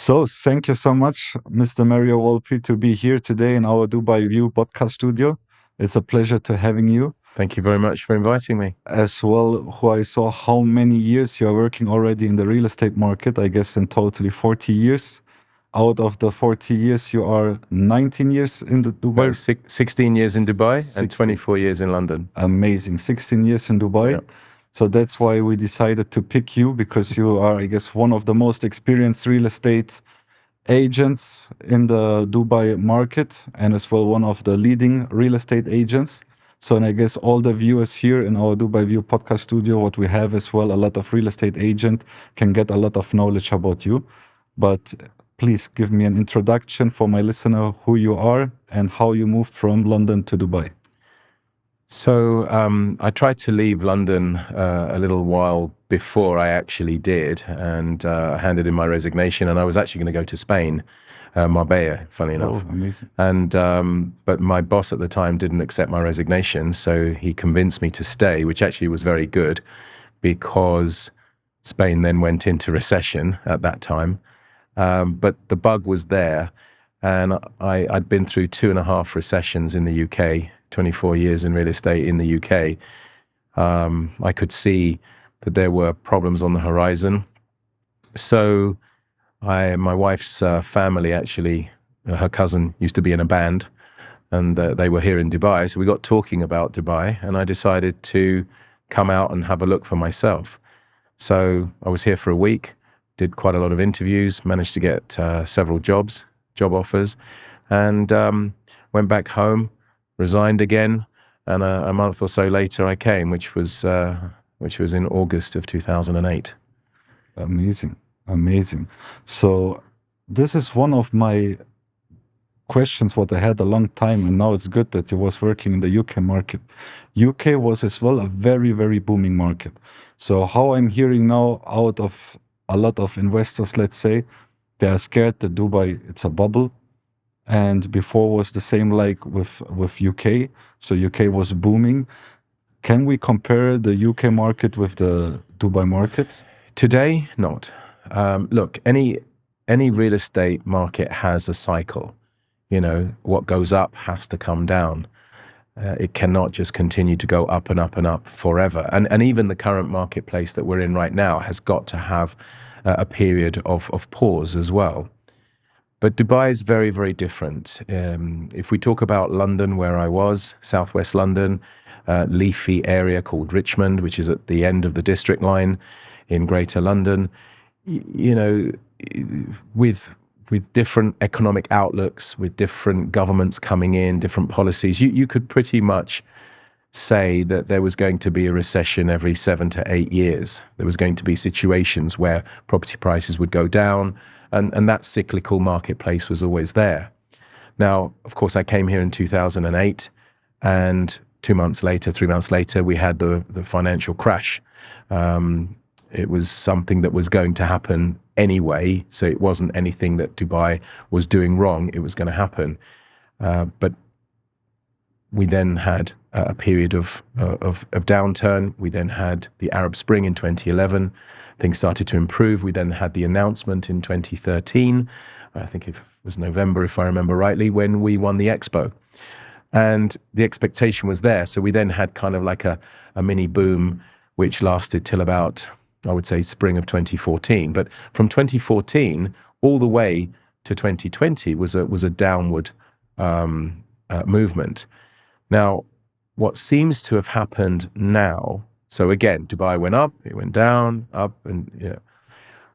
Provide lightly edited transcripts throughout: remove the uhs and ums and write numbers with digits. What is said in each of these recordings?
So, thank you so much, Mr. Mario Volpi, to be here today in our DubaiView podcast studio. It's a pleasure to having you Thank you very much for inviting me. as well. Who I saw how many years you are working already in the real estate market. I guess in totally 40 years. Out of the 40 years, you are 19 years in the Dubai. No, 16 years in Dubai 16. and 24 years in London. Amazing. 16 years in Dubai. Yeah. So that's why we decided to pick you, because you are, I guess, one of the most experienced real estate agents in the Dubai market, and as well one of the leading real estate agents. So, and I guess all the viewers here in our DubaiView podcast studio, what we have as well, a lot of real estate agent can get a lot of knowledge about you. But please give me an introduction for my listener, who you are and how you moved from London to Dubai. So I tried to leave London a little while before I actually did, and handed in my resignation, and I was actually going to go to Spain, Marbella, funny enough. Oh, amazing. And but my boss at the time didn't accept my resignation, so he convinced me to stay, which actually was very good, because Spain then went into recession at that time. But the bug was there, and I'd been through 2.5 recessions in the UK, 24 years in real estate in the UK. I could see that there were problems on the horizon. So my wife's family, actually, her cousin used to be in a band, and they were here in Dubai. So we got talking about Dubai, and I decided to come out and have a look for myself. So I was here for a week, did quite a lot of interviews, managed to get several job offers, and went back home, resigned again, and a month or so later I came, which was in August of 2008. Amazing, amazing. So this is one of my questions what I had a long time, and now it's good that you was working in the UK market. UK was as well a very, very booming market. So how I'm hearing now out of a lot of investors, let's say, they are scared that Dubai, it's a bubble. And before was the same like with UK. So UK was booming. Can we compare the UK market with the Dubai market? Today, not. Look, any real estate market has a cycle. You know, what goes up has to come down. It cannot just continue to go up and up and up forever. And even the current marketplace that we're in right now has got to have a period of pause as well. But Dubai is very, very different. If we talk about London, where I was, southwest London, leafy area called Richmond, which is at the end of the district line in Greater London, you know, with different economic outlooks, with different governments coming in, different policies, you could pretty much say that there was going to be a recession every 7 to 8 years. There was going to be situations where property prices would go down, and that cyclical marketplace was always there. Now, of course, I came here in 2008, and 2 months later, 3 months later, we had the financial crash. It was something that was going to happen anyway, so it wasn't anything that Dubai was doing wrong. It was going to happen. But we then had a period of downturn. We then had the Arab Spring in 2011. Things started to improve. We then had the announcement in 2013. I think it was November, if I remember rightly, when we won the Expo. And the expectation was there. So we then had kind of like a mini boom, which lasted till about, I would say, spring of 2014. But from 2014 all the way to 2020 was a downward movement. Now, what seems to have happened now, so again, Dubai went up, it went down, up, and yeah.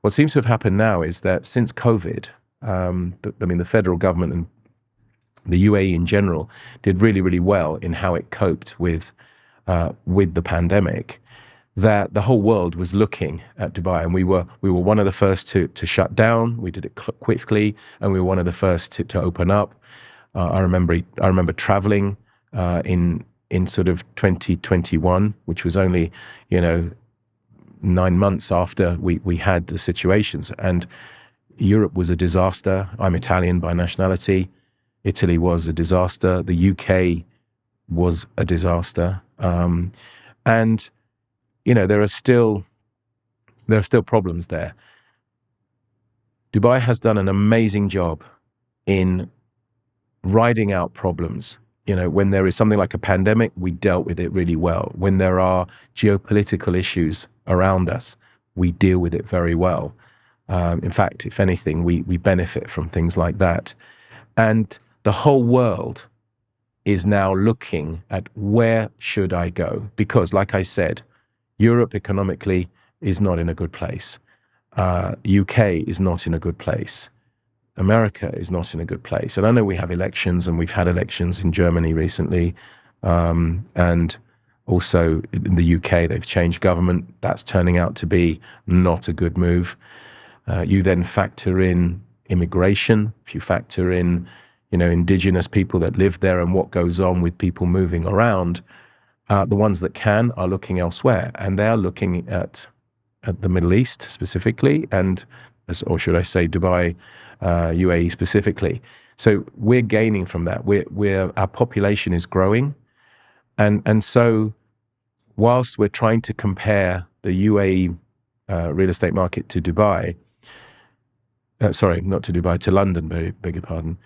What seems to have happened now is that since COVID, the federal government and the UAE in general did really, really well in how it coped with the pandemic, that the whole world was looking at Dubai, and we were one of the first to shut down. We did it quickly, and we were one of the first to open up. I remember traveling in sort of 2021, which was only 9 months after we had the situations, and Europe was a disaster. I'm Italian by nationality. Italy was a disaster. The UK was a disaster, and there are still problems there. Dubai has done an amazing job in riding out problems. You know, when there is something like a pandemic, we dealt with it really well. When there are geopolitical issues around us, we deal with it very well. In fact, if anything, we benefit from things like that. And the whole world is now looking at where should I go? Because, like I said, Europe economically is not in a good place. UK is not in a good place. America is not in a good place. And I know we have elections, and we've had elections in Germany recently. And also in the UK, they've changed government. That's turning out to be not a good move. You then factor in immigration. If you factor in, indigenous people that live there and what goes on with people moving around, the ones that can are looking elsewhere. And they are looking at the Middle East specifically, or should I say Dubai, UAE specifically. So we're gaining from that. Our population is growing. And so whilst we're trying to compare the UAE real estate market to Dubai, sorry, not to Dubai, to London, beg your pardon,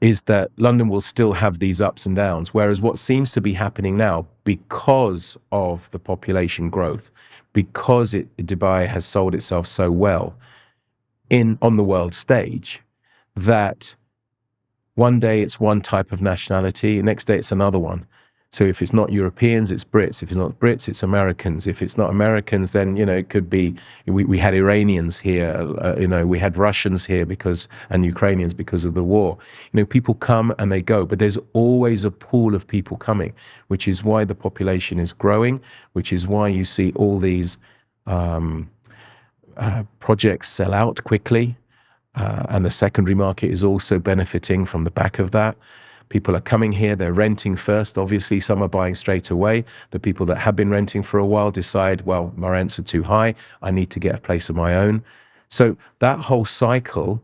is that London will still have these ups and downs. Whereas what seems to be happening now, because of the population growth, because Dubai has sold itself so well on the world stage, that one day it's one type of nationality, next day it's another one. So if it's not Europeans, it's Brits. If it's not Brits, it's Americans. If it's not Americans, then, it could be, we had Iranians here, we had Russians here and Ukrainians because of the war. People come and they go, but there's always a pool of people coming, which is why the population is growing, which is why you see all these projects sell out quickly. And the secondary market is also benefiting from the back of that. People are coming here, they're renting first. Obviously, some are buying straight away. The people that have been renting for a while decide, well, my rents are too high. I need to get a place of my own. So that whole cycle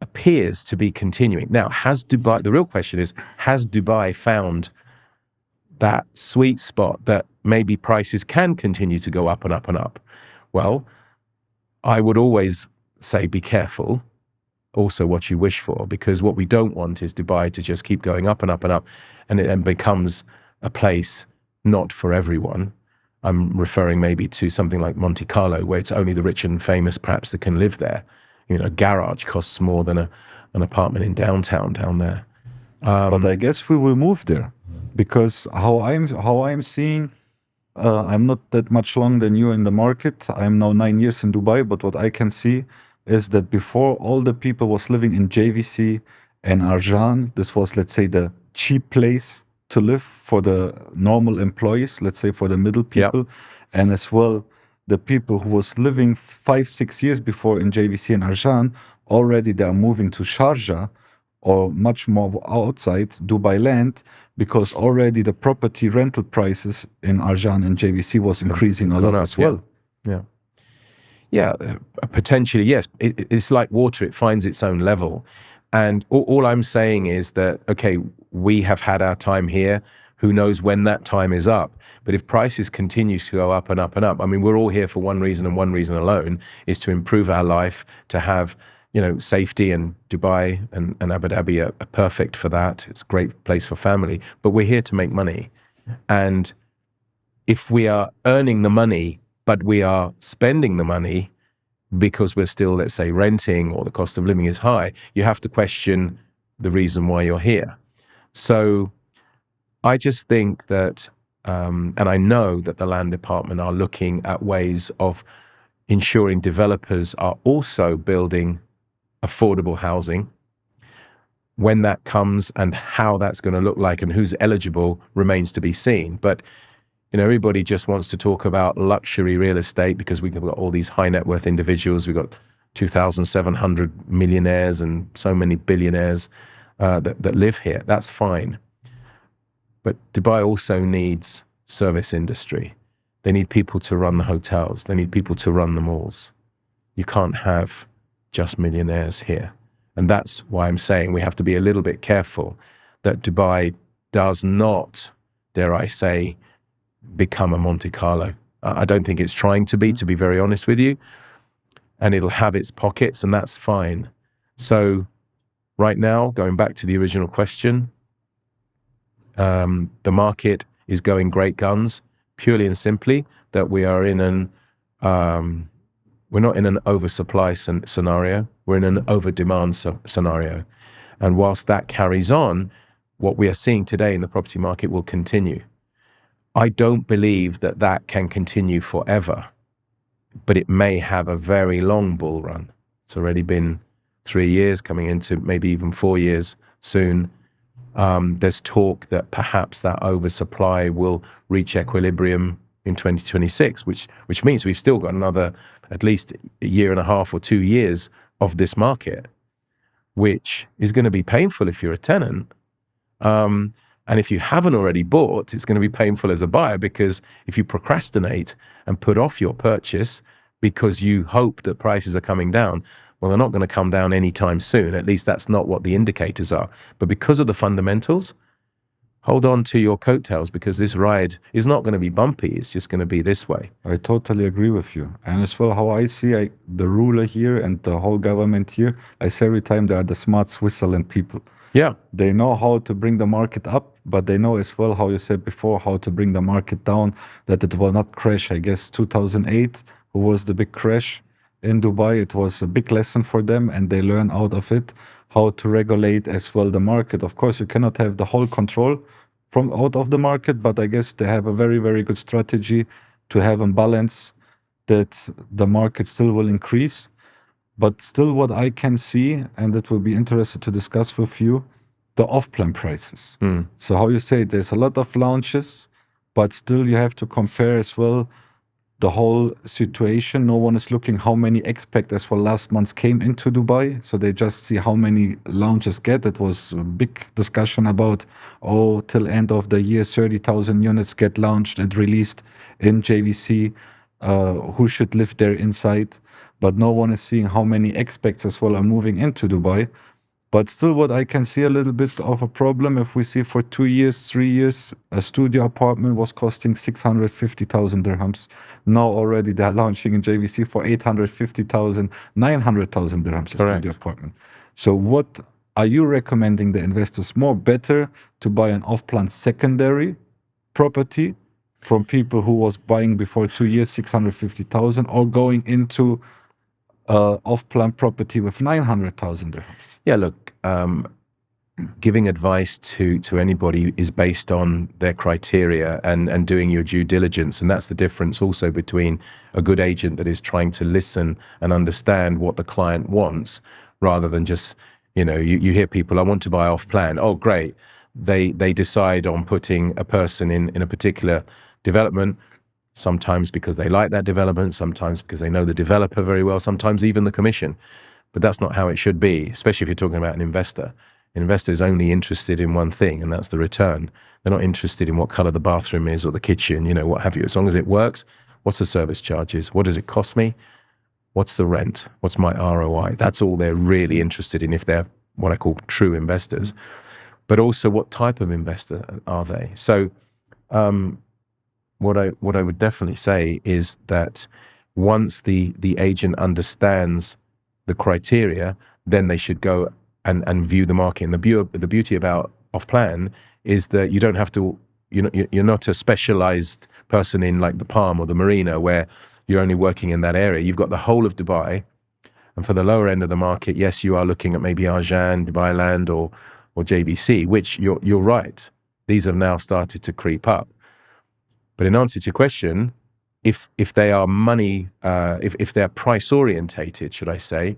appears to be continuing. Now, the real question is, has Dubai found that sweet spot that maybe prices can continue to go up and up and up? Well, I would always say be careful also what you wish for, because what we don't want is Dubai to just keep going up and up and up, and it then becomes a place not for everyone. I'm referring maybe to something like Monte Carlo, where it's only the rich and famous perhaps that can live there. A garage costs more than an apartment in downtown down there. But I guess we will move there, because how I'm seeing, I'm not that much longer than you in the market. I'm now 9 years in Dubai, but what I can see is that before, all the people was living in JVC and Arjan. This was, let's say, the cheap place to live for the normal employees, let's say for the middle people. Yep. And as well, the people who was living 5-6 years before in JVC and Arjan, already they are moving to Sharjah or much more outside Dubai land, because already the property rental prices in Arjan and JVC was increasing a lot as well. Yeah. Yeah, potentially, yes. It's like water. It finds its own level. And all I'm saying is that, okay, we have had our time here. Who knows when that time is up? But if prices continue to go up and up and up, I mean, we're all here for one reason and one reason alone, is to improve our life, to have, safety, and Dubai and Abu Dhabi are perfect for that. It's a great place for family. But we're here to make money. And if we are earning the money, but we are spending the money because we're still, let's say, renting, or the cost of living is high, you have to question the reason why you're here. So I just think that, and I know that the land department are looking at ways of ensuring developers are also building affordable housing. When that comes and how that's going to look like and who's eligible remains to be seen. But everybody just wants to talk about luxury real estate because we've got all these high net worth individuals. We've got 2,700 millionaires and so many billionaires that live here. That's fine. But Dubai also needs service industry. They need people to run the hotels. They need people to run the malls. You can't have just millionaires here. And that's why I'm saying we have to be a little bit careful that Dubai does not, dare I say, become a Monte Carlo. I don't think it's trying to be very honest with you. and it'll have its pockets, and that's fine. So right now, going back to the original question, the market is going great guns, purely and simply that we are in an we're not in an oversupply scenario, we're in an over-demand scenario. And whilst that carries on, what we are seeing today in the property market will continue. I don't believe that that can continue forever, but it may have a very long bull run. It's already been 3 years, coming into maybe even 4 years soon. There's talk that perhaps that oversupply will reach equilibrium in 2026, which means we've still got another at least a year and a half or 2 years of this market, which is going to be painful if you're a tenant. And if you haven't already bought, it's going to be painful as a buyer, because if you procrastinate and put off your purchase because you hope that prices are coming down, well, they're not going to come down anytime soon. At least that's not what the indicators are. But because of the fundamentals, hold on to your coattails, because this ride is not going to be bumpy. It's just going to be this way. I totally agree with you. And as well, how I see the ruler here and the whole government here, I say every time they are the smart Switzerland people. Yeah. They know how to bring the market up, but they know as well, how you said before, how to bring the market down, that it will not crash. I guess 2008, who was the big crash in Dubai, it was a big lesson for them, and they learn out of it how to regulate as well the market. Of course, you cannot have the whole control from out of the market, but I guess they have a very, very good strategy to have a balance that the market still will increase. But still what I can see, and that will be interesting to discuss with you, the off-plan prices. So how you say, there's a lot of launches, but still you have to compare as well the whole situation. No one is looking how many expats as well last month came into Dubai. So they just see how many launches get. It was a big discussion about, till end of the year, 30,000 units get launched and released in JVC. Who should live there inside? But no one is seeing how many expats as well are moving into Dubai. But still what I can see a little bit of a problem, if we see for 2 years, 3 years, a studio apartment was costing 650,000 dirhams. Now already they're launching in JVC for 850,000, 900,000 dirhams a studio apartment. So what are you recommending the investors? More better to buy an off-plan secondary property from people who was buying before 2 years 650,000, or going into off-plan property with 900,000 dirhams? Yeah, look, giving advice to anybody is based on their criteria and doing your due diligence. And that's the difference also between a good agent that is trying to listen and understand what the client wants, rather than just, you hear people, I want to buy off-plan. Oh, great. They decide on putting a person in a particular development, sometimes because they like that development, sometimes because they know the developer very well, sometimes even the commission. But that's not how it should be, especially if you're talking about an investor. An investor is only interested in one thing, and that's the return. They're not interested in what color the bathroom is or the kitchen, what have you. As long as it works, what's the service charges? What does it cost me? What's the rent? What's my ROI? That's all they're really interested in, if they're what I call true investors. But also, what type of investor are they? So what I would definitely say is that once the agent understands the criteria, then they should go and view the market. And the beauty about off-plan is that you don't have to, you're not a specialized person in like the Palm or the Marina where you're only working in that area. You've got the whole of Dubai. And for the lower end of the market, yes, you are looking at maybe Arjan, Dubai Land, or JVC, which you're right. These have now started to creep up. But in answer to your question, if they are if they're price orientated, should I say,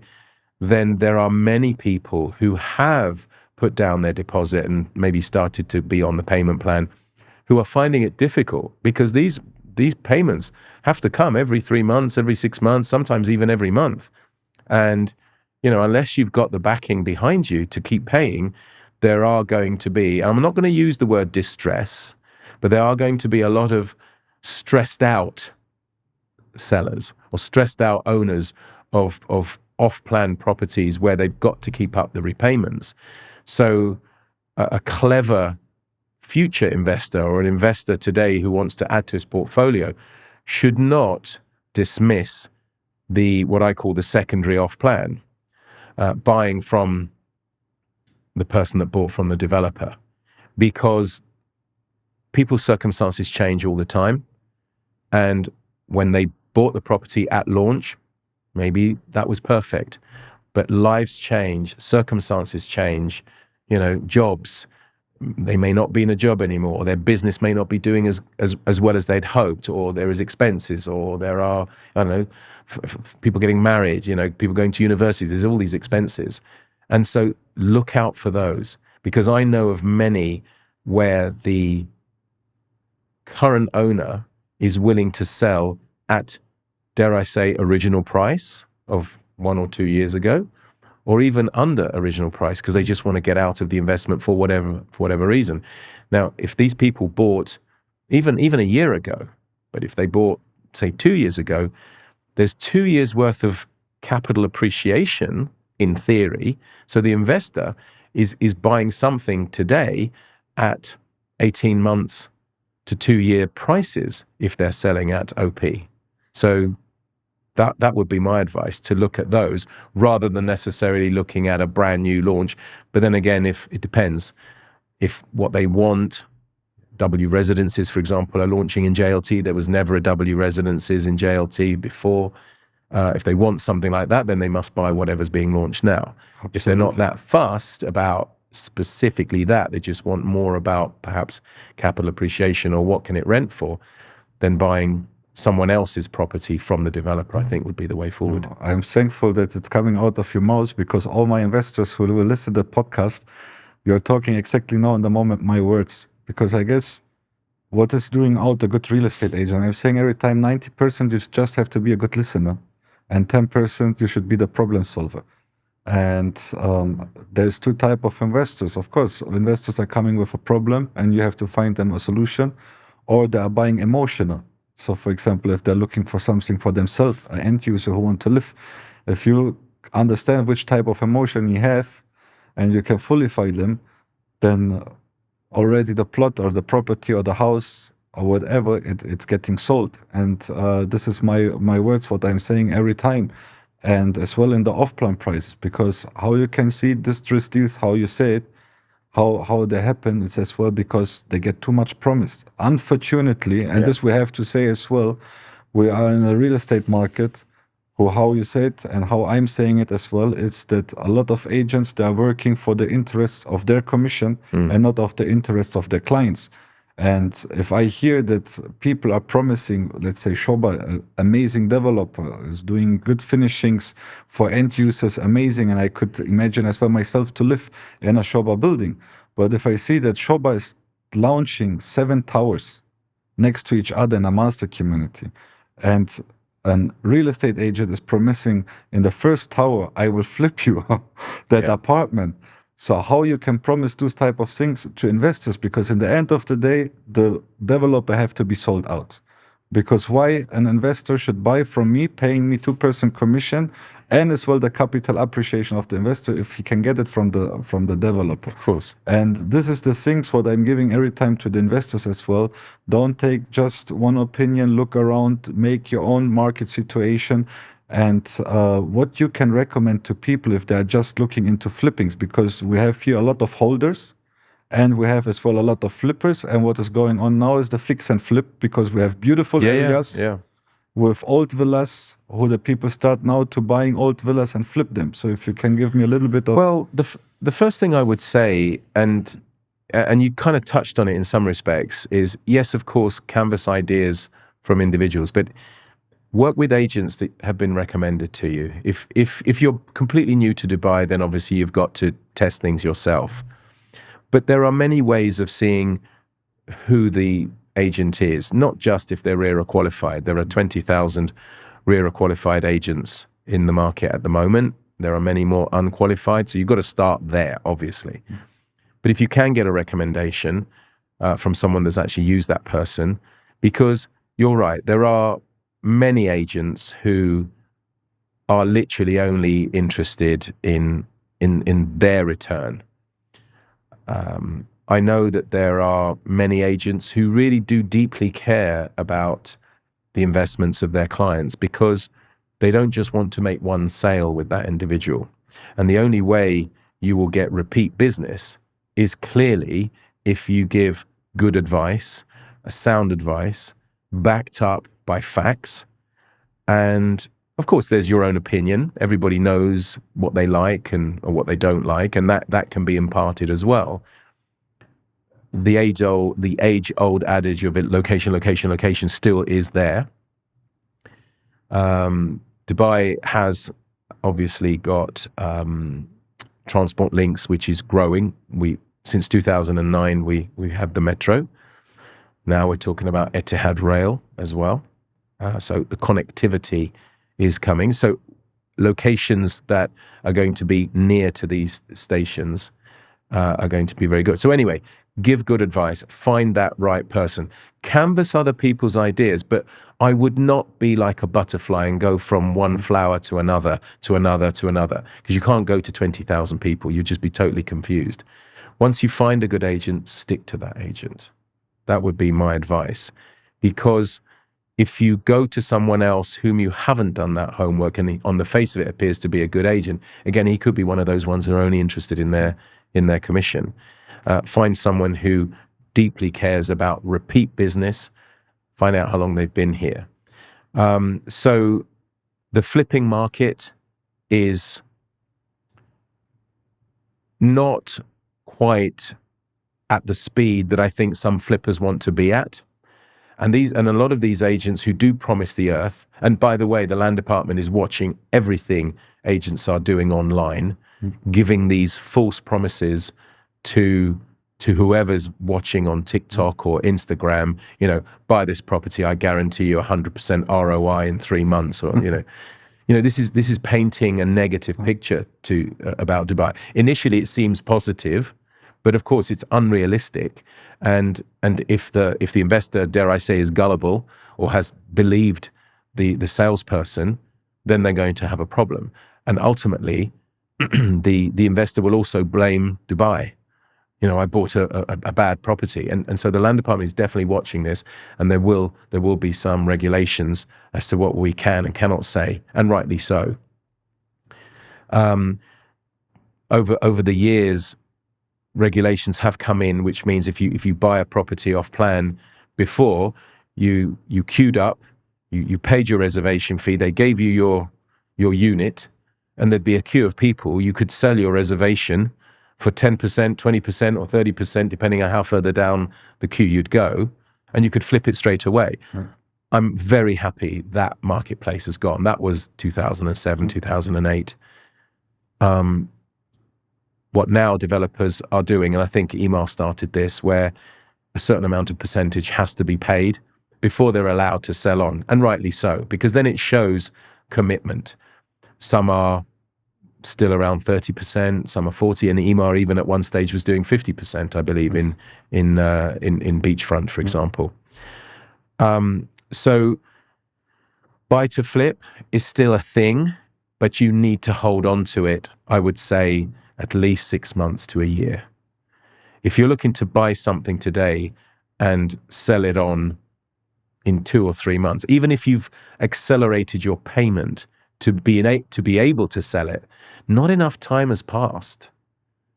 then there are many people who have put down their deposit and maybe started to be on the payment plan, who are finding it difficult, because these payments have to come every 3 months, every 6 months, sometimes even every month. And, unless you've got the backing behind you to keep paying, there are going to be, I'm not going to use the word distress, but there are going to be a lot of stressed out sellers or stressed out owners of off-plan properties where they've got to keep up the repayments. So a clever future investor or an investor today who wants to add to his portfolio should not dismiss what I call the secondary off plan, buying from the person that bought from the developer, because people's circumstances change all the time. And when they bought the property at launch, maybe that was perfect. But lives change, circumstances change, jobs. They may not be in a job anymore, or their business may not be doing as well as they'd hoped, or there is expenses, or there are, I don't know, people getting married, people going to university. There's all these expenses. And so look out for those, because I know of many where the current owner is willing to sell at, dare I say, original price of 1 or 2 years ago, or even under original price, because they just want to get out of the investment for whatever reason. Now, if these people bought even a year ago, but if they bought, say, 2 years ago, there's 2 years worth of capital appreciation in theory. So the investor is buying something today at 18 months to 2-year prices if they're selling at OP. So that would be my advice, to look at those rather than necessarily looking at a brand new launch. But then again, if it depends, if what they want, W Residences, for example, are launching in JLT. There was never a W Residences in JLT before. If they want something like that, then they must buy whatever's being launched now. Absolutely. If they're not that fussed about specifically that, they just want more about perhaps capital appreciation or what can it rent for, then buying someone else's property from the developer, I think, would be the way forward. I'm thankful that it's coming out of your mouth, because all my investors who will listen to the podcast, you're talking exactly now in the moment my words, because I guess what is doing out a good real estate agent, I'm saying every time 90% you just have to be a good listener, and 10% you should be the problem solver. And there's two types of investors. Of course, investors are coming with a problem and you have to find them a solution, or they are buying emotional. So for example, if they're looking for something for themselves, an end user who want to live, if you understand which type of emotion you have and you can qualify them, then already the plot or the property or the house or whatever, it's getting sold. And this is my words, what I'm saying every time. And as well in the off-plan price, because how you can see distress deals, how you say it, how they happen, it's as well because they get too much promised. Unfortunately, and this we have to say as well, we are in a real estate market who, how you say it and how I'm saying it as well, it's that a lot of agents, they are working for the interests of their commission and not of the interests of their clients. And if I hear that people are promising, let's say Shoba, an amazing developer, is doing good finishings for end users, amazing, and I could imagine as well myself to live in a Shoba building. But if I see that Shoba is launching 7 towers next to each other in a master community, and a real estate agent is promising in the first tower, I will flip you that apartment. So how you can promise those type of things to investors? Because in the end of the day, the developer have to be sold out. Because why an investor should buy from me, paying me 2% commission, and as well the capital appreciation of the investor if he can get it from the developer. Of course. And this is the things what I'm giving every time to the investors as well. Don't take just one opinion, look around, make your own market situation. And what you can recommend to people if they're just looking into flippings, because we have here a lot of holders and we have as well a lot of flippers. And what is going on now is the fix and flip, because we have beautiful areas with old villas who the people start now to buying old villas and flip them. So if you can give me a little bit of... Well, the first thing I would say, and you kind of touched on it in some respects, is yes, of course, canvas ideas from individuals, but work with agents that have been recommended to you. If you're completely new to Dubai, then obviously you've got to test things yourself. But there are many ways of seeing who the agent is, not just if they're RERA qualified. There are 20,000 RERA qualified agents in the market at the moment. There are many more unqualified, so you've got to start there, obviously. But if you can get a recommendation from someone that's actually used that person, because you're right, there are many agents who are literally only interested in their return. I know that there are many agents who really do deeply care about the investments of their clients, because They don't just want to make one sale with that individual. And the only way you will get repeat business is clearly if you give good advice, a sound advice, backed up by facts. And of course, there's your own opinion. Everybody knows what they like or what they don't like, and that can be imparted as well. The age-old adage of it, location, location, location, still is there. Dubai has obviously got transport links, which is growing. Since 2009, we have the metro. Now we're talking about Etihad Rail as well. So the connectivity is coming. So locations that are going to be near to these stations are going to be very good. So anyway, give good advice, find that right person, canvass other people's ideas, but I would not be like a butterfly and go from one flower to another, to another, to another, because you can't go to 20,000 people. You'd just be totally confused. Once you find a good agent, stick to that agent. That would be my advice, because if you go to someone else whom you haven't done that homework and on the face of it appears to be a good agent, again, he could be one of those ones who are only interested in their commission. Find someone who deeply cares about repeat business, find out how long they've been here. So the flipping market is not quite at the speed that I think some flippers want to be at. And a lot of these agents who do promise the earth, and by the way, the land department is watching everything agents are doing online, giving these false promises to whoever's watching on TikTok or Instagram, buy this property, I guarantee you 100% ROI in 3 months, or this is painting a negative picture about Dubai. Initially, it seems positive, but of course it's unrealistic. And if the investor, dare I say, is gullible or has believed the salesperson, then they're going to have a problem. And ultimately, the investor will also blame Dubai. I bought a bad property. And so the land department is definitely watching this, and there will be some regulations as to what we can and cannot say, and rightly so. Over the years, regulations have come in, which means if you buy a property off plan before, you queued up, you paid your reservation fee, they gave you your unit, and there'd be a queue of people. You could sell your reservation for 10%, 20%, or 30%, depending on how further down the queue you'd go, and you could flip it straight away. I'm very happy that marketplace has gone. That was 2007, 2008. What now developers are doing, and I think Email started this, where a certain amount of percentage has to be paid before they're allowed to sell on, and rightly so, because then it shows commitment. Some are still around 30%, some are 40%, and Email even at one stage was doing 50%, I believe, in beachfront, for example. So buy to flip is still a thing, but you need to hold on to it, I would say, at least 6 months to a year. If you're looking to buy something today and sell it on in 2 or 3 months, even if you've accelerated your payment to be able to sell it, not enough time has passed.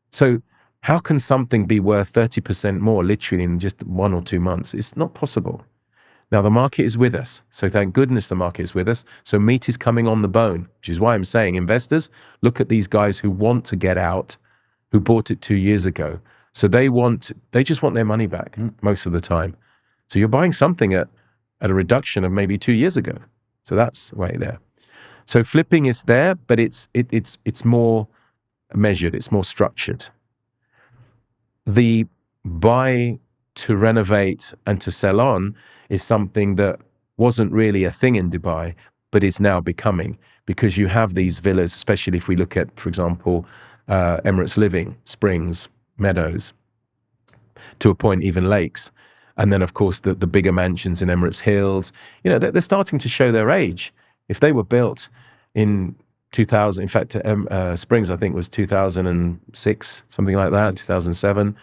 So how can something be worth 30% more literally in just 1 or 2 months? It's not possible. Now, the market is with us. So thank goodness the market is with us. So meat is coming on the bone, which is why I'm saying, investors, look at these guys who want to get out, who bought it 2 years ago. So they just want their money back most of the time. So you're buying something at a reduction of maybe 2 years ago. So that's way there. So flipping is there, but it's more measured, it's more structured. The buy to renovate and to sell on is something that wasn't really a thing in Dubai, but is now becoming, because you have these villas, especially if we look at, for example, Emirates Living, Springs, Meadows, to a point even Lakes. And then, of course, the bigger mansions in Emirates Hills, they're starting to show their age. If they were built in 2000, in fact, Springs, I think, was 2006, something like that, 2007.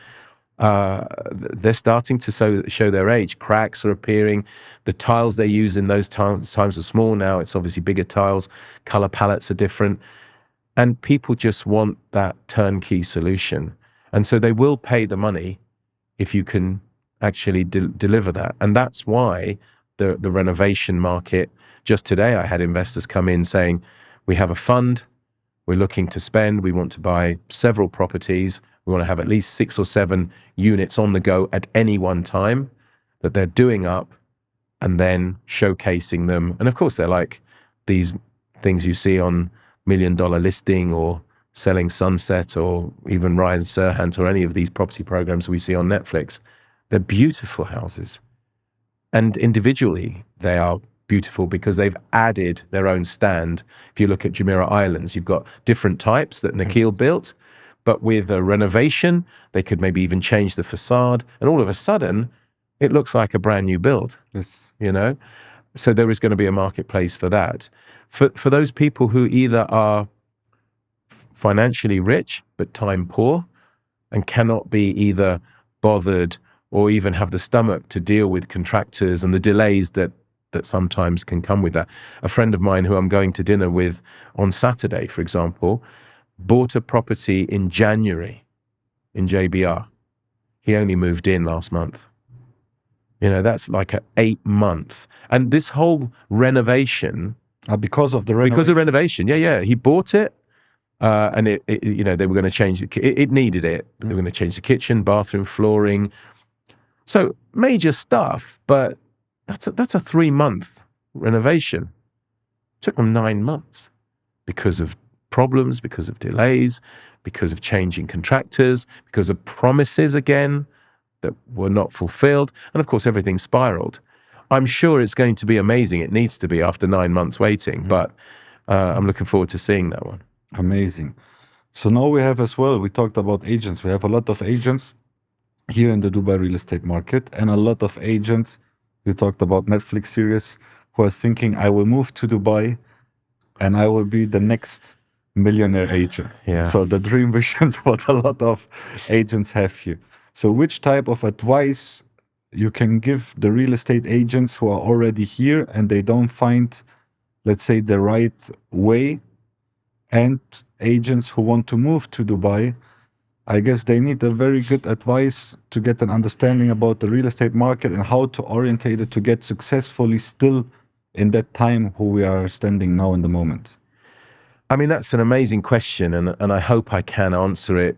they're starting to show their age. Cracks are appearing. The tiles they use in those times are small now. It's obviously bigger tiles. Color palettes are different. And people just want that turnkey solution. And so they will pay the money if you can actually deliver that. And that's why the renovation market, just today I had investors come in saying, we have a fund, we're looking to spend, we want to buy several properties, we want to have at least 6 or 7 units on the go at any one time that they're doing up and then showcasing them. And of course, they're like these things you see on $1 Million Listing or Selling Sunset or even Ryan Serhant or any of these property programs we see on Netflix. They're beautiful houses. And individually, they are beautiful because they've added their own stand. If you look at Jumeirah Islands, you've got different types that Nikhil built, but with a renovation, they could maybe even change the facade. And all of a sudden, it looks like a brand new build, you know? So there is going to be a marketplace for that. For those people who either are financially rich, but time poor, and cannot be either bothered or even have the stomach to deal with contractors and the delays that sometimes can come with that. A friend of mine who I'm going to dinner with on Saturday, for example, bought a property in January in JBR. He only moved in last month. You know, that's like an 8-month. And this whole renovation... because of the renovation? Because of renovation, yeah. He bought it, and it you know, they were going to change it needed it. They were going to change the kitchen, bathroom, flooring. So major stuff, but that's a 3-month renovation. Took them 9 months because of problems, because of delays, because of changing contractors, because of promises again that were not fulfilled. And of course, everything spiraled. I'm sure it's going to be amazing. It needs to be after 9 months waiting, but I'm looking forward to seeing that one. Amazing. So now we have as well, we talked about agents. We have a lot of agents here in the Dubai real estate market and a lot of agents, you talked about Netflix series, who are thinking, I will move to Dubai and I will be the next millionaire agent. Yeah. So the dream visions, what a lot of agents have here. So which type of advice you can give the real estate agents who are already here and they don't find, let's say, the right way, and agents who want to move to Dubai? I guess they need a very good advice to get an understanding about the real estate market and how to orientate it to get successfully still in that time who we are standing now in the moment. I mean, that's an amazing question, and I hope I can answer it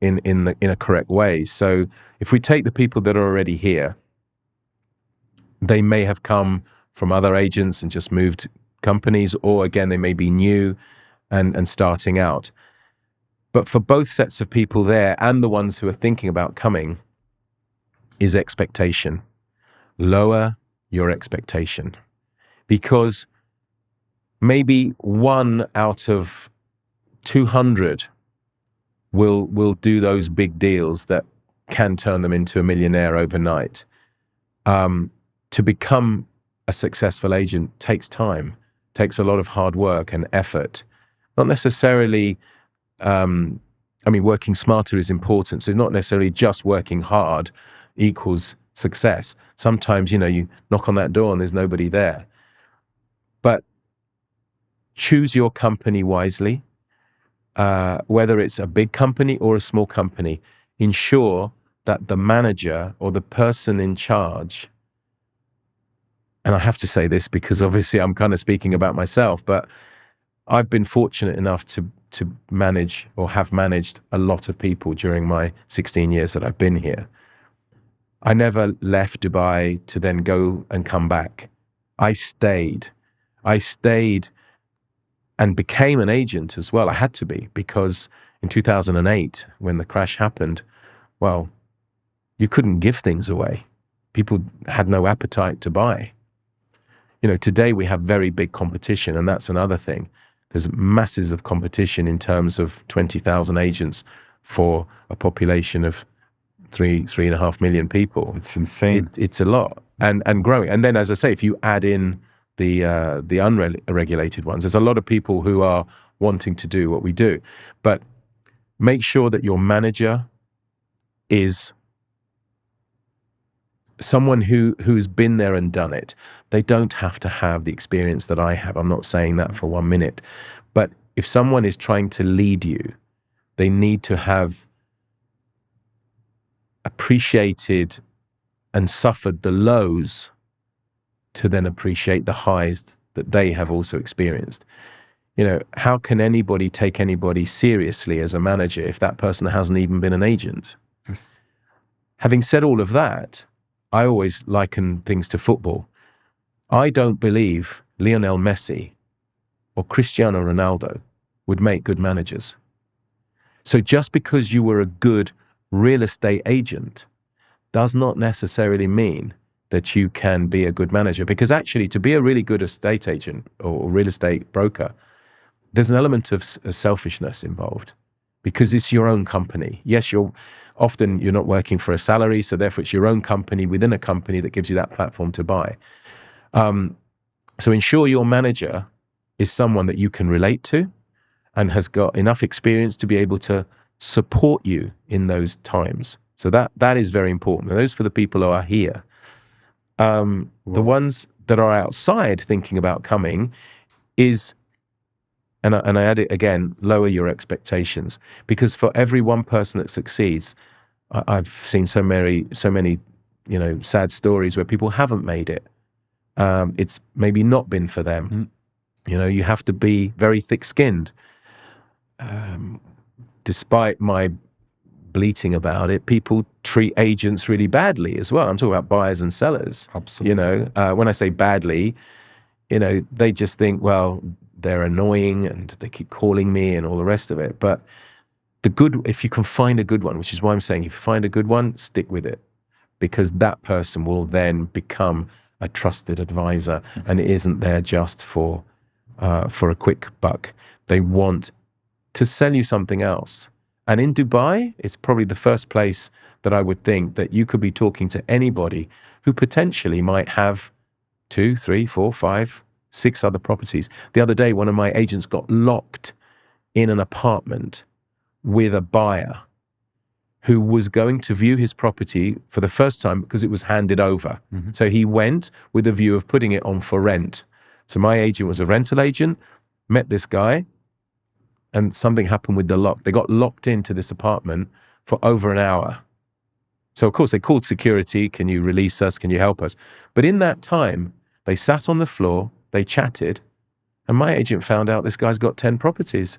in a correct way. So if we take the people that are already here, they may have come from other agents and just moved companies, or again, they may be new and starting out. But for both sets of people there and the ones who are thinking about coming is expectation. Lower your expectation, because maybe 1 out of 200 will do those big deals that can turn them into a millionaire overnight. To become a successful agent takes time, takes a lot of hard work and effort. Not necessarily, I mean, working smarter is important. So it's not necessarily just working hard equals success. Sometimes, you know, you knock on that door and there's nobody there. But choose your company wisely. Whether it's a big company or a small company, ensure that the manager or the person in charge, and I have to say this because obviously I'm kind of speaking about myself, but I've been fortunate enough to manage or have managed a lot of people during my 16 years that I've been here. I never left Dubai to then go and come back. I stayed and became an agent as well. I had to be, because in 2008, when the crash happened, well, you couldn't give things away. People had no appetite to buy. You know, today we have very big competition, and that's another thing. There's masses of competition in terms of 20,000 agents for a population of 3.5 million people. It's insane. It's a lot, and growing. And then, as I say, if you add in the unregulated ones, there's a lot of people who are wanting to do what we do. But make sure that your manager is someone who's been there and done it. They don't have to have the experience that I have. I'm not saying that for 1 minute. But if someone is trying to lead you, they need to have appreciated and suffered the lows to then appreciate the highs that they have also experienced. You know, how can anybody take anybody seriously as a manager if that person hasn't even been an agent? Yes. Having said all of that, I always liken things to football. I don't believe Lionel Messi or Cristiano Ronaldo would make good managers. So just because you were a good real estate agent does not necessarily mean that you can be a good manager. Because actually, to be a really good estate agent or real estate broker, there's an element of selfishness involved, because it's your own company. Yes, you're not working for a salary, so therefore it's your own company within a company that gives you that platform to buy. So ensure your manager is someone that you can relate to and has got enough experience to be able to support you in those times. So that is very important. And those for the people who are here. The ones that are outside thinking about coming is, and I add it again, lower your expectations, because for every one person that succeeds, I've seen so many, sad stories where people haven't made it. It's maybe not been for them. You have to be very thick-skinned. Despite my bleating about it, people treat agents really badly as well. I'm talking about buyers and sellers. Absolutely. When I say badly, they just think, well, they're annoying and they keep calling me and all the rest of it. But if you can find a good one, which is why I'm saying, if you find a good one, stick with it, because that person will then become a trusted advisor, and it isn't there just for a quick buck. They want to sell you something else. And in Dubai, it's probably the first place that I would think that you could be talking to anybody who potentially might have 2, 3, 4, 5, 6 other properties. The other day, one of my agents got locked in an apartment with a buyer who was going to view his property for the first time because it was handed over. So he went with a view of putting it on for rent. So my agent was a rental agent, met this guy, and something happened with the lock. They got locked into this apartment for over an hour. So of course they called security, can you release us, can you help us? But in that time, they sat on the floor, they chatted, and my agent found out this guy's got 10 properties.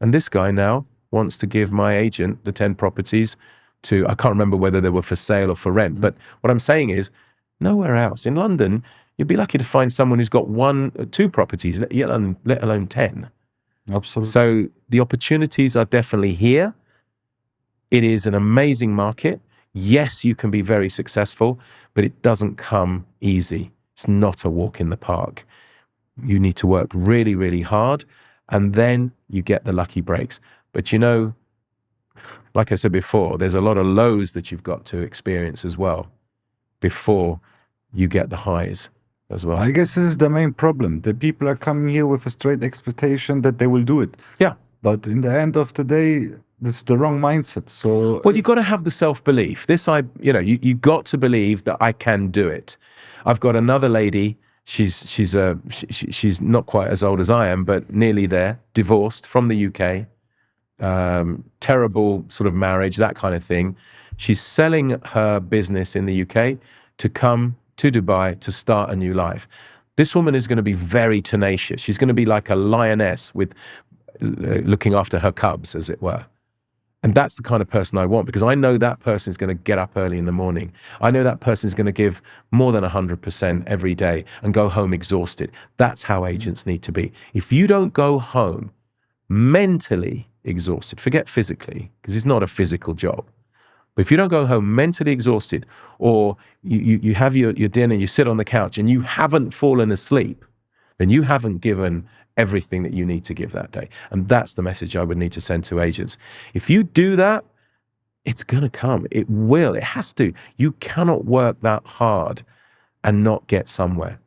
And this guy now wants to give my agent the 10 properties to, I can't remember whether they were for sale or for rent. But what I'm saying is, nowhere else. In London, you'd be lucky to find someone who's got 1 or 2 properties, let alone 10. Absolutely. So the opportunities are definitely here. It is an amazing market. Yes, you can be very successful, but it doesn't come easy. It's not a walk in the park. You need to work really, really hard, and then you get the lucky breaks. But like I said before, there's a lot of lows that you've got to experience as well before you get the highs as well. I guess this is the main problem. The people are coming here with a straight expectation that they will do it. Yeah. But in the end of the day, this is the wrong mindset. So well, you've got to have the self-belief. You got to believe that I can do it. I've got another lady. She's not quite as old as I am, but nearly there. Divorced from the UK. Terrible sort of marriage, that kind of thing. She's selling her business in the UK to come to Dubai to start a new life. This woman is going to be very tenacious. She's going to be like a lioness with looking after her cubs, as it were. And that's the kind of person I want, because I know that person is going to get up early in the morning. I know that person is going to give more than 100% every day and go home exhausted. That's how agents need to be. If you don't go home mentally exhausted, forget physically, because it's not a physical job. But if you don't go home mentally exhausted, or you have your dinner, you sit on the couch and you haven't fallen asleep, then you haven't given everything that you need to give that day. And that's the message I would need to send to agents. If you do that, it's going to come. It will. It has to. You cannot work that hard and not get somewhere,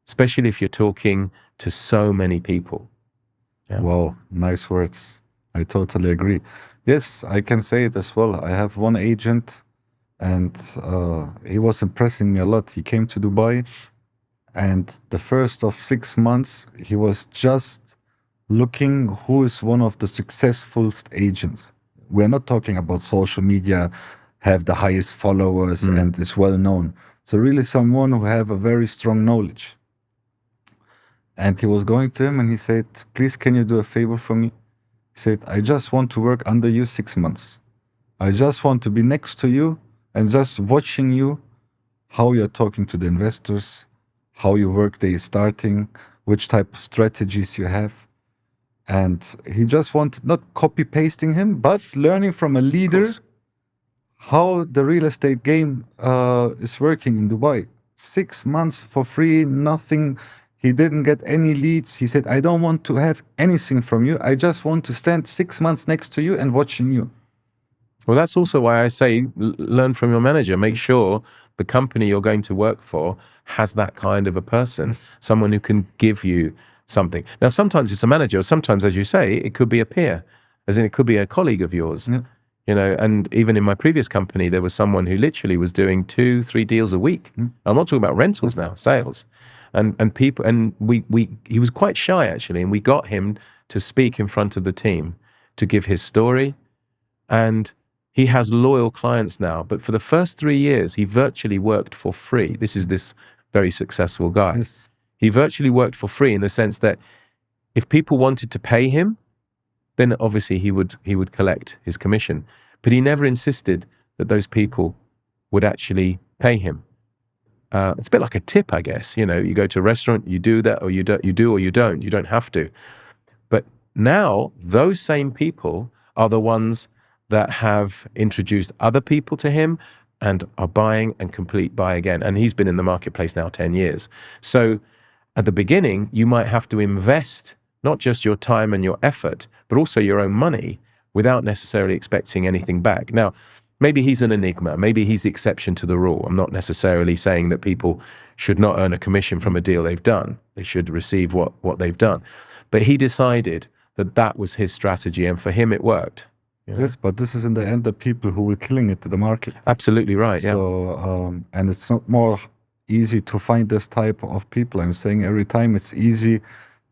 especially if you're talking to so many people. Yeah. Wow, nice words. I totally agree. Yes, I can say it as well. I have one agent and he was impressing me a lot. He came to Dubai, and the first of 6 months, he was just looking who is one of the successfulest agents. We're not talking about social media, have the highest followers and is well known. So really someone who have a very strong knowledge. And he was going to him and he said, please, can you do a favor for me? He said, I just want to work under you 6 months. I just want to be next to you and just watching you, how you're talking to the investors, how your workday is starting, which type of strategies you have. And he just wanted, not copy pasting him, but learning from a leader how the real estate game is working in Dubai. 6 months for free, nothing. He didn't get any leads. He said, I don't want to have anything from you. I just want to stand 6 months next to you and watching you. Well, that's also why I say learn from your manager. Make sure the company you're going to work for has that kind of a person, someone who can give you something. Now, sometimes it's a manager, or sometimes, as you say, it could be a peer, as in it could be a colleague of yours. Yeah. You know, and even in my previous company, there was someone who literally was doing 2-3 deals a week. I'm not talking about rentals now, sales. And people, and he was quite shy actually, and we got him to speak in front of the team, to give his story, and he has loyal clients now. But for the first 3 years, he virtually worked for free. This is this very successful guy. Yes. He virtually worked for free in the sense that if people wanted to pay him, then obviously he would collect his commission. But he never insisted that those people would actually pay him. It's a bit like a tip, I guess. You know, you go to a restaurant, you do that, or you don't. You do or you don't. You don't have to. But now those same people are the ones that have introduced other people to him and are buying and complete buy again. And he's been in the marketplace now 10 years. So at the beginning, you might have to invest not just your time and your effort, but also your own money without necessarily expecting anything back. Now, maybe he's an enigma. Maybe he's the exception to the rule. I'm not necessarily saying that people should not earn a commission from a deal they've done. They should receive what they've done. But he decided that that was his strategy, and for him it worked. You know? Yes, but this is in the end the people who were killing it to the market. Absolutely right, yeah. So, and it's not more easy to find this type of people. I'm saying every time it's easy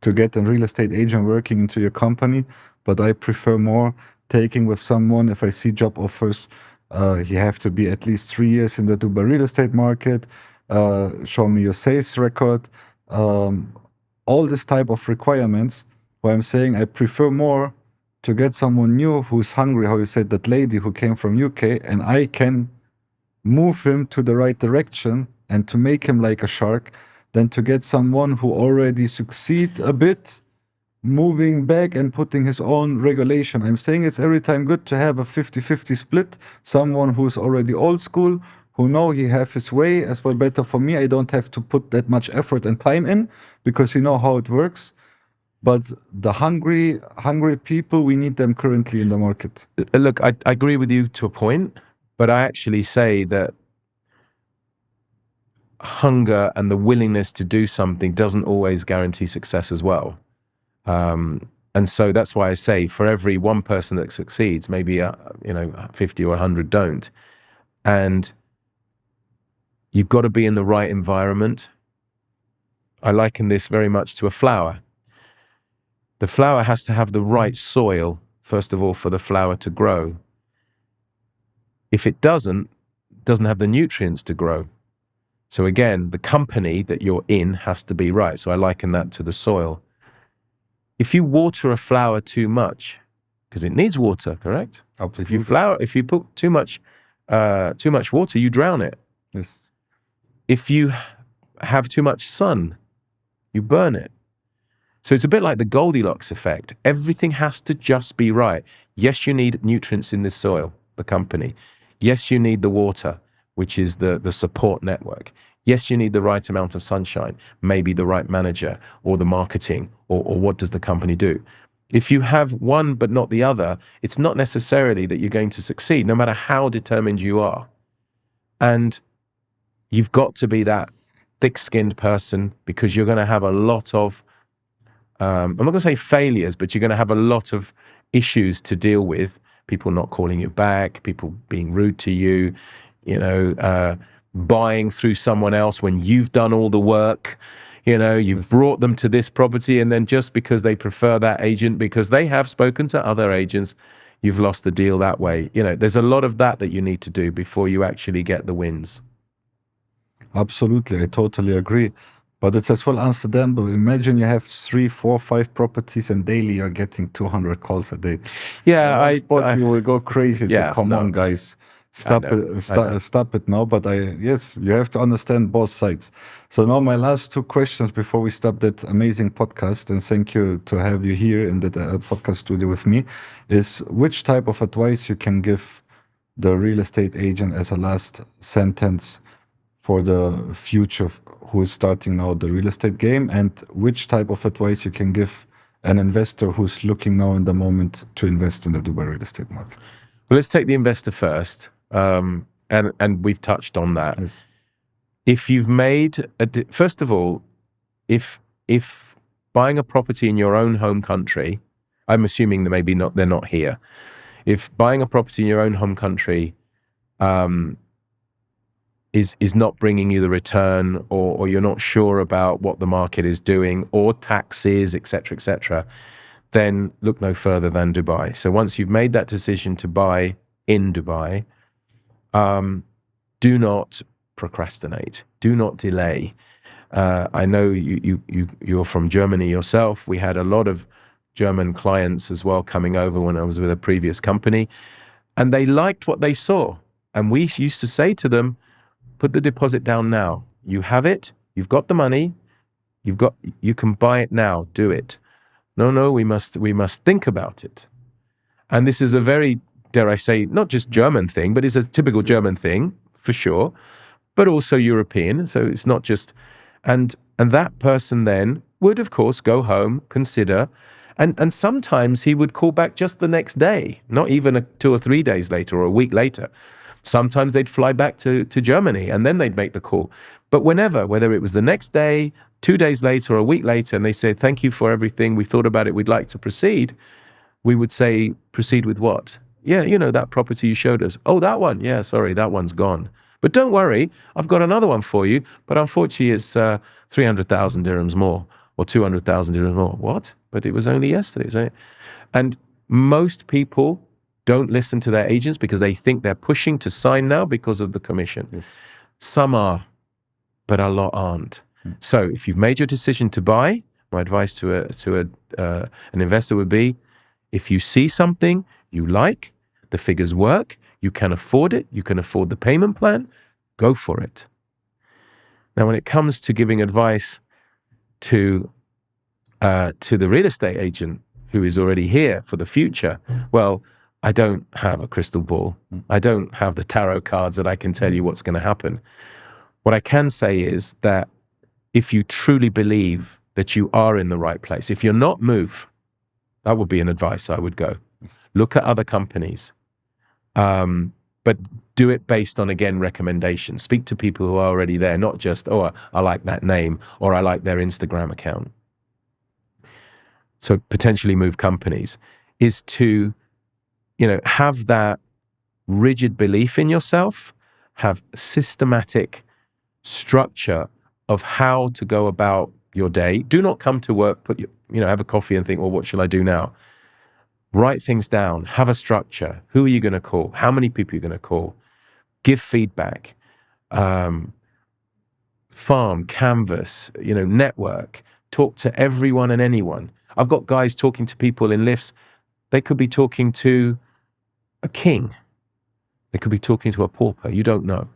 to get a real estate agent working into your company, but I prefer more taking with someone. If I see job offers, you have to be at least 3 years in the Dubai real estate market, show me your sales record, all this type of requirements, where I'm saying I prefer more to get someone new who's hungry, how you said, that lady who came from UK, and I can move him to the right direction and to make him like a shark, than to get someone who already succeed a bit, moving back and putting his own regulation. I'm saying it's every time good to have a 50-50 split, someone who's already old school, who know he have his way, as well better for me. I don't have to put that much effort and time in, because you know how it works. But the hungry people, we need them currently in the market. Look, I agree with you to a point, but I actually say that hunger and the willingness to do something doesn't always guarantee success as well. And so that's why I say for every one person that succeeds, maybe 50 or 100 don't. And you've got to be in the right environment. I liken this very much to a flower. The flower has to have the right soil, first of all, for the flower to grow. If it doesn't have the nutrients to grow. So again, the company that you're in has to be right. So I liken that to the soil. If you water a flower too much, because it needs water, correct? Absolutely. If you put too much water, you drown it. Yes. If you have too much sun, you burn it. So it's a bit like the Goldilocks effect. Everything has to just be right. Yes, you need nutrients in the soil, the company. Yes, you need the water, which is the support network. Yes, you need the right amount of sunshine, maybe the right manager or the marketing, or what does the company do? If you have one but not the other, it's not necessarily that you're going to succeed, no matter how determined you are. And you've got to be that thick-skinned person, because you're going to have a lot of, I'm not going to say failures, but you're going to have a lot of issues to deal with. People not calling you back, people being rude to you, buying through someone else when you've done all the work. You've brought them to this property, and then just because they prefer that agent, because they have spoken to other agents, you've lost the deal that way. There's a lot of that you need to do before you actually get the wins. Absolutely, I totally agree. But it's as well Amsterdam. Imagine you have 3, 4, 5 properties, and daily you're getting 200 calls a day. Yeah, you will go crazy. Yeah, Come on, guys, stop it now. But yes, you have to understand both sides. So now my last 2 questions before we stop that amazing podcast, and thank you to have you here in the podcast studio with me, is which type of advice you can give the real estate agent as a last sentence for the future who is starting now the real estate game, and which type of advice you can give an investor who's looking now in the moment to invest in the Dubai real estate market? Well, let's take the investor first, and we've touched on that. Yes. If you've made first of all, if buying a property in your own home country, I'm assuming that maybe they're not here. If buying a property in your own home country is not bringing you the return, or you're not sure about what the market is doing, or taxes, etc., then look no further than Dubai. So once you've made that decision to buy in Dubai, do not procrastinate. Do not delay. I know you're from Germany yourself. We had a lot of German clients as well coming over when I was with a previous company, and they liked what they saw. And we used to say to them, put the deposit down now. You have it. You've got the money. You can buy it now. Do it. No, we must think about it. And this is a very, dare I say, not just German thing, but it's a typical German thing for sure, but also European. So it's not just, and that person then would of course go home, consider, and sometimes he would call back just the next day, not even 2 or 3 days later or a week later. Sometimes they'd fly back to Germany, and then they'd make the call. But whether it was the next day, 2 days later, or a week later, and they said, thank you for everything, we thought about it, we'd like to proceed, we would say, proceed with what? Yeah, that property you showed us. Oh, that one? Yeah, sorry, that one's gone. But don't worry, I've got another one for you, but unfortunately it's 300,000 dirhams more, or 200,000 dirhams more. What? But it was only yesterday. And most people don't listen to their agents because they think they're pushing to sign now because of the commission. Yes. Some are, but a lot aren't. So if you've made your decision to buy, my advice to an investor would be, if you see something you like, the figures work, you can afford it, you can afford the payment plan, go for it. Now, when it comes to giving advice to the real estate agent who is already here for the future, well, I don't have a crystal ball. I don't have the tarot cards that I can tell you what's going to happen. What I can say is that if you truly believe that you are in the right place, if you're not, move. That would be an advice I would go. Look at other companies, but do it based on, again, recommendations. Speak to people who are already there, not just, oh, I like that name, or I like their Instagram account. So potentially move companies is to have that rigid belief in yourself, have systematic structure of how to go about your day. Do not come to work, have a coffee and think, well, what shall I do now? Write things down, have a structure. Who are you going to call? How many people are you going to call? Give feedback, farm, canvas, network, talk to everyone and anyone. I've got guys talking to people in lifts. They could be talking to a king. They could be talking to a pauper. You don't know.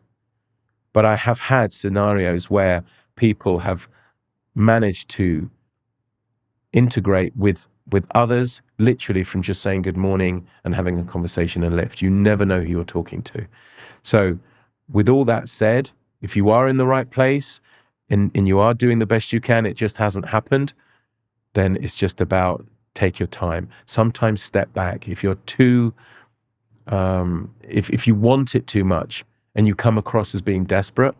But I have had scenarios where people have managed to integrate with others, literally from just saying good morning and having a conversation in a lift. You never know who you're talking to. So with all that said, if you are in the right place and you are doing the best you can, it just hasn't happened, then it's just about take your time. Sometimes step back. If you're too, if you want it too much and you come across as being desperate,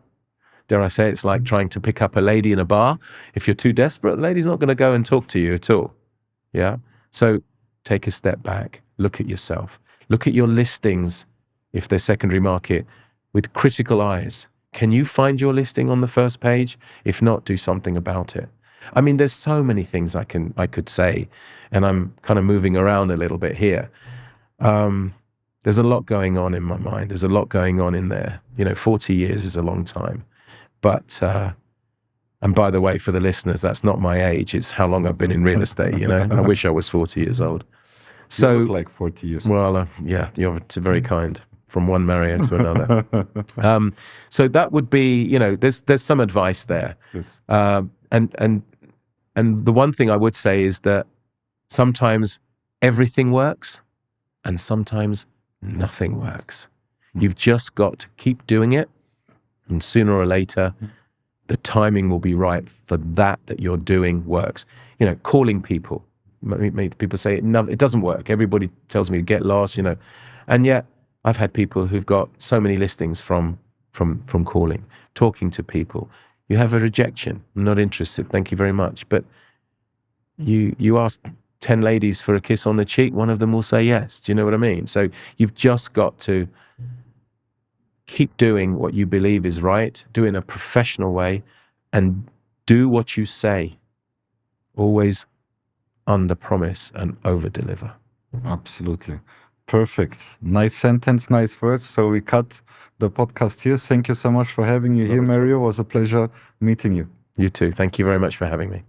dare I say, it's like trying to pick up a lady in a bar. If you're too desperate, the lady's not going to go and talk to you at all. Yeah. So take a step back, look at yourself, look at your listings. If they're secondary market, with critical eyes. Can you find your listing on the first page? If not, do something about it. I mean, there's so many things I could say, and I'm kind of moving around a little bit here. There's a lot going on in my mind. There's a lot going on in there. 40 years is a long time. But, and by the way, for the listeners, that's not my age. It's how long I've been in real estate. I wish I was 40 years old. So, you look like 40 years. Well, yeah, you're very kind. From one Mario to another. So that would be, there's some advice there. Yes. And the one thing I would say is that sometimes everything works and sometimes nothing works. You've just got to keep doing it, and sooner or later, the timing will be right for that you're doing works. Calling people. People say, no, it doesn't work. Everybody tells me to get lost, and yet I've had people who've got so many listings from calling, talking to people. You have a rejection. I'm not interested. Thank you very much. But you ask 10 ladies for a kiss on the cheek, one of them will say yes. Do you know what I mean? So you've just got to keep doing what you believe is right, do it in a professional way, and do what you say. Always under promise and over deliver. Absolutely. Perfect. Nice sentence, nice words. So we cut the podcast here. Thank you so much for having you here, Mario. It was a pleasure meeting you. You too. Thank you very much for having me.